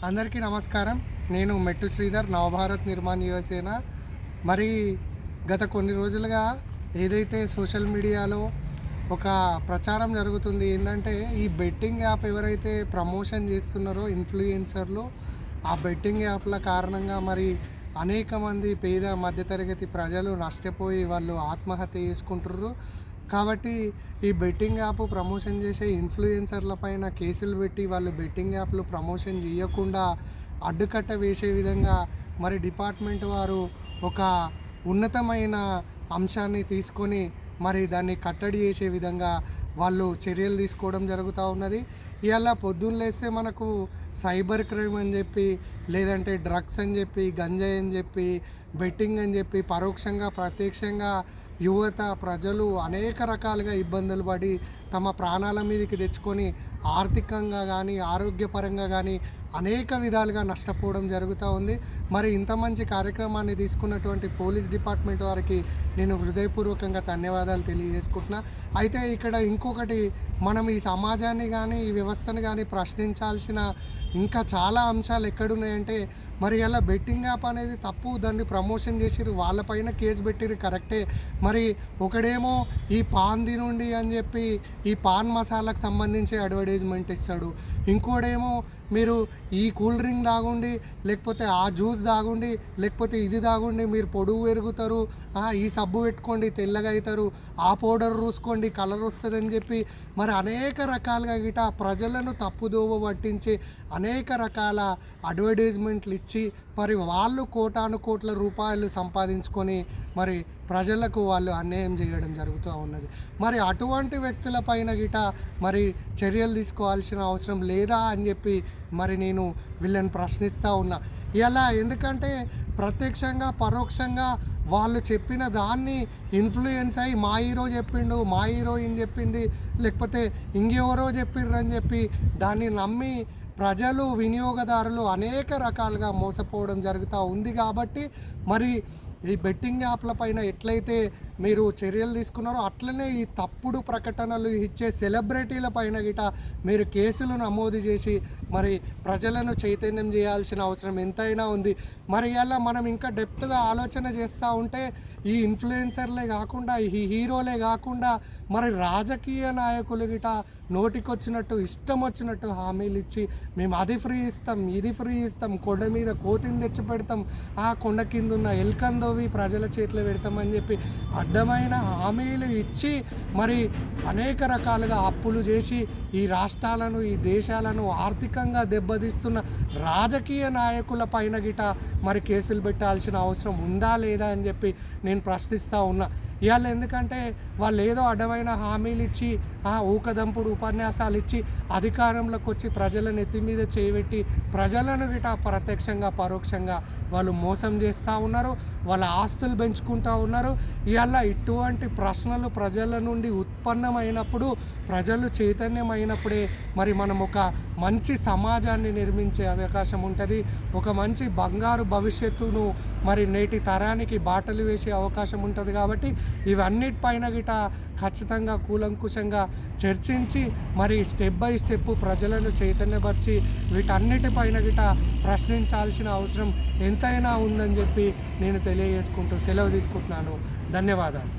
అందరికీ నమస్కారం. నేను మెట్టు శ్రీధర్, నవభారత్ నిర్మాణ్ యువసేన. మరి గత కొన్ని రోజులుగా ఏదైతే సోషల్ మీడియాలో ఒక ప్రచారం జరుగుతుంది ఏంటంటే, ఈ బెట్టింగ్ యాప్ ఎవరైతే ప్రమోషన్ చేస్తున్నారో ఇన్ఫ్లుయెన్సర్లు, ఆ బెట్టింగ్ యాప్ల కారణంగా మరి అనేక మంది పేద మధ్యతరగతి ప్రజలు నష్టపోయి వాళ్ళు ఆత్మహత్య చేసుకుంటుర్రు. కాబట్టి ఈ బెట్టింగ్ యాప్ ప్రమోషన్ చేసే ఇన్ఫ్లుయెన్సర్ల పైన కేసులు పెట్టి వాళ్ళు బెట్టింగ్ యాప్లు ప్రమోషన్ చేయకుండా అడ్డుకట్ట వేసే విధంగా మరి డిపార్ట్మెంట్ వారు ఒక ఉన్నతమైన అంశాన్ని తీసుకొని మరి దాన్ని కట్టడి చేసే విధంగా వాళ్ళు చర్యలు తీసుకోవడం జరుగుతూ ఉన్నది. ఇవాళ పొద్దున్న లేస్తే మనకు సైబర్ క్రైమ్ అని చెప్పి, లేదంటే డ్రగ్స్ అని చెప్పి, గంజాయి అని చెప్పి, బెట్టింగ్ అని చెప్పి పరోక్షంగా ప్రత్యక్షంగా యువత ప్రజలు అనేక రకాలుగా ఇబ్బందులు పడి తమ ప్రాణాల మీదకి తెచ్చుకొని ఆర్థికంగా కానీ ఆరోగ్యపరంగా కానీ అనేక విధాలుగా నష్టపోవడం జరుగుతూ ఉంది. మరి ఇంత మంచి కార్యక్రమాన్ని తీసుకున్నటువంటి పోలీస్ డిపార్ట్మెంట్ వారికి నేను హృదయపూర్వకంగా ధన్యవాదాలు తెలియజేసుకుంటున్నా. అయితే ఇక్కడ ఇంకొకటి, మనం ఈ సమాజాన్ని కానీ ఈ వ్యవస్థను కానీ ప్రశ్నించాల్సిన ఇంకా చాలా అంశాలు ఎక్కడున్నాయంటే, మరి అలా బెట్టింగ్ యాప్ అనేది తప్పు, దాన్ని ప్రమోషన్ చేసిరు, వాళ్ళపైన కేసు పెట్టిరు కరెక్టే. మరి ఒకడేమో ఈ పాన్ తినుండి అని చెప్పి ఈ పాన్ మసాలాకు సంబంధించి అడ్వర్టైజ్మెంట్ ఇస్తాడు, ఇంకోడేమో మీరు ఈ కూల్ డ్రింక్ తాగుండి, లేకపోతే ఆ జ్యూస్ తాగుండి, లేకపోతే ఇది తాగుండి మీరు పొడుగు పెరుగుతారు, ఈ సబ్బు పెట్టుకోండి తెల్లగా అవుతారు, ఆ పౌడర్ పూసుకోండి కలర్ వస్తుందని చెప్పి మరి అనేక రకాలుగా గిట ప్రజలను తప్పుదోవ పట్టించి అనేక రకాల అడ్వర్టైజ్మెంట్లు ఇచ్చి మరి వాళ్ళు కోటాను కోట్ల రూపాయలు సంపాదించుకొని మరి ప్రజలకు వాళ్ళు అన్యాయం చేయడం జరుగుతూ ఉన్నది. మరి అటువంటి వ్యక్తుల పైన గిట మరి చర్యలు తీసుకోవాల్సిన అవసరం లేదా అని చెప్పి మరి నేను వీళ్ళని ప్రశ్నిస్తూ ఉన్నా. ఇలా ఎందుకంటే ప్రత్యక్షంగా పరోక్షంగా వాళ్ళు చెప్పిన దాన్ని ఇన్ఫ్లుయెన్స్ అయ్యి మా హీరో చెప్పిండు, మా హీరోయిన్ చెప్పింది, లేకపోతే ఇంకెవరో చెప్పిర్రు అని చెప్పి దాన్ని నమ్మి ప్రజలు వినియోగదారులు అనేక రకాలుగా మోసపోవడం జరుగుతూ ఉంది. కాబట్టి మరి ఈ బెట్టింగ్ యాప్ల పైన ఎట్లయితే మీరు చర్యలు తీసుకున్నారో అట్లనే ఈ తప్పుడు ప్రకటనలు ఇచ్చే సెలబ్రిటీల పైన గిట మీరు కేసులు నమోదు చేసి మరి ప్రజలను చైతన్యం చేయాల్సిన అవసరం ఎంతైనా ఉంది. మరి ఇలా మనం ఇంకా డెప్త్గా ఆలోచన చేస్తూ ఉంటే ఈ ఇన్ఫ్లుయెన్సర్లే కాకుండా, ఈ హీరోలే కాకుండా మరి రాజకీయ నాయకులు గిట నోటికొచ్చినట్టు ఇష్టం వచ్చినట్టు హామీలు ఇచ్చి మేము అది ఫ్రీ ఇస్తాం, ఇది ఫ్రీ ఇస్తాం, కొండ మీద కోతిని తెచ్చి పెడతాం, ఆ కొండ కింద ఉన్న ఎల్కందోవి ప్రజల చేతిలో పెడతామని చెప్పి అడ్డమైన హామీలు ఇచ్చి మరి అనేక రకాలుగా అప్పులు చేసి ఈ రాష్ట్రాలను ఈ దేశాలను ఆర్థికంగా దెబ్బతీస్తున్న రాజకీయ నాయకుల పైన గిట మరి కేసులు పెట్టాల్సిన అవసరం ఉందా లేదా అని చెప్పి నేను ప్రశ్నిస్తూ ఉన్నా. ఇవాళ ఎందుకంటే వాళ్ళు ఏదో అడ్డమైన హామీలు ఇచ్చి ఊకదంపుడు ఉపన్యాసాలు ఇచ్చి అధికారంలోకి వచ్చి ప్రజలను ఎత్తి మీద చేయబెట్టి ప్రజలను గిట ప్రత్యక్షంగా పరోక్షంగా వాళ్ళు మోసం చేస్తూ ఉన్నారు, వాళ్ళ ఆస్తులు పెంచుకుంటూ ఉన్నారు. ఇవాళ ఇటువంటి ప్రశ్నలు ప్రజల నుండి ఉత్పన్నమైనప్పుడు, ప్రజలు చైతన్యమైనప్పుడే మరి మనం ఒక మంచి సమాజాన్ని నిర్మించే అవకాశం ఉంటుంది, ఒక మంచి బంగారు భవిష్యత్తును మరి నేటి తరానికి బాటలు వేసే అవకాశం ఉంటుంది. కాబట్టి ఇవన్నిటిపైన గిట ఖచ్చితంగా కూలంకుషంగా చర్చించి మరి స్టెప్ బై స్టెప్ ప్రజలను చైతన్యపరిచి వీటన్నిటిపైన గిట ప్రశ్నించాల్సిన అవసరం ఎంతైనా ఉందని చెప్పి నేను తెలియజేసుకుంటూ సెలవు తీసుకుంటున్నాను. ధన్యవాదాలు.